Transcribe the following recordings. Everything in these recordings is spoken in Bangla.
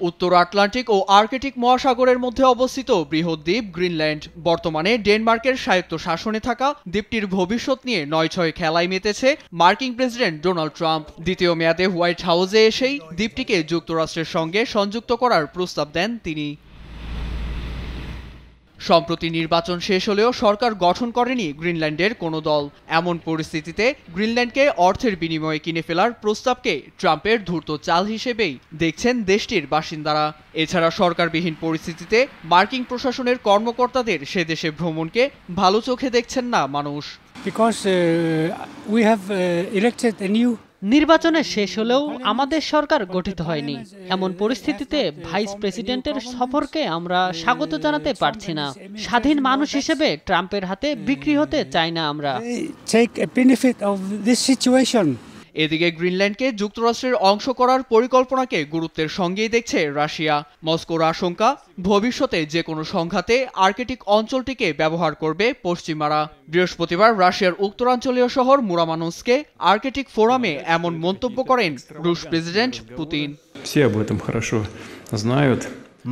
উত্তর আটলান্টিক ও আর্কটিক মহাসাগরের মধ্যে অবস্থিত বৃহৎ দ্বীপ গ্রিনল্যান্ড বর্তমানে ডেনমার্কের স্বায়ত্ত শাসনে থাকা দ্বীপটির ভবিষ্যৎ নিয়ে ৯-৬ খেলায় মেতেছে মার্কিন প্রেসিডেন্ট ডোনাল্ড ট্রাম্প। দ্বিতীয় মেয়াদে হোয়াইট হাউসে এসেই দ্বীপটিকে যুক্তরাষ্ট্রের সঙ্গে সংযুক্ত করার প্রস্তাব দেন তিনি। সম্প্রতি নির্বাচন শেষ হলেও সরকার গঠন করেনি গ্রিনল্যান্ডের কোনো দল। এমন পরিস্থিতিতে গ্রিনল্যান্ডকে অর্থের বিনিময়ে কিনে ফেলার প্রস্তাবকে ট্রাম্পের ধূর্ত চাল হিসেবেই দেখছেন দেশটির বাসিন্দারা। এছাড়া সরকারবিহীন পরিস্থিতিতে মার্কিন প্রশাসনের কর্মকর্তাদের সে দেশে ভ্রমণকে ভালো চোখে দেখছেন না মানুষ। নির্বাচনে শেষ হলেও আমাদের সরকার গঠিত হয়নি। এমন পরিস্থিতিতে ভাইস প্রেসিডেন্টের সফরকে আমরা স্বাগত জানাতে পারছি না। স্বাধীন মানুষ হিসেবে ট্রাম্পের হাতে বিক্রি হতে চাই না আমরা। এদিকে গ্রিনল্যান্ডকে যুক্তরাষ্ট্রের অংশ করার পরিকল্পনাকে গুরুত্বের সঙ্গেই দেখছে রাশিয়া। মস্কোর আশঙ্কা, ভবিষ্যতে যে কোনো সংঘাতে আর্কটিক অঞ্চলটিকে ব্যবহার করবে পশ্চিমারা। বৃহস্পতিবার রাশিয়ার উত্তরাঞ্চলীয় শহর মুরামানস্কে আর্কটিক ফোরামে এমন মন্তব্য করেন রুশ প্রেসিডেন্ট পুতিন।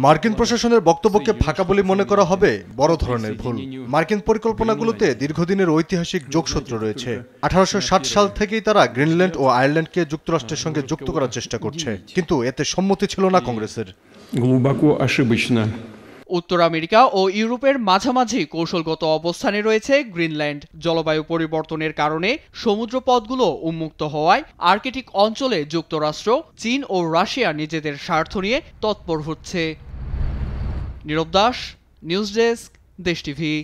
মার্কিন প্রশাসনের বক্তব্যকে ফাঁকা বলে মনে করা হবে বড় ধরনের ভুল। মার্কিন পরিকল্পনাগুলোতে দীর্ঘদিনের ঐতিহাসিক যোগসূত্র রয়েছে। 1860 সাল থেকেই তারা গ্রিনল্যান্ড ও আয়ারল্যান্ডকে যুক্তরাষ্ট্রের সঙ্গে যুক্ত করার চেষ্টা করছে, কিন্তু এতে সম্মতি ছিল না কংগ্রেসের। উত্তর আমেরিকা ও ইউরোপের মাঝামাঝি কৌশলগত অবস্থানে রয়েছে গ্রিনল্যান্ড। জলবায়ু পরিবর্তনের কারণে সমুদ্রপথগুলো উন্মুক্ত হওয়ায় আর্কটিক অঞ্চলে যুক্তরাষ্ট্র, চীন ও রাশিয়া নিজেদের স্বার্থ নিয়ে তৎপর হচ্ছে। নীরব দাস, নিউজ ডেস্ক, দেশ টিভি।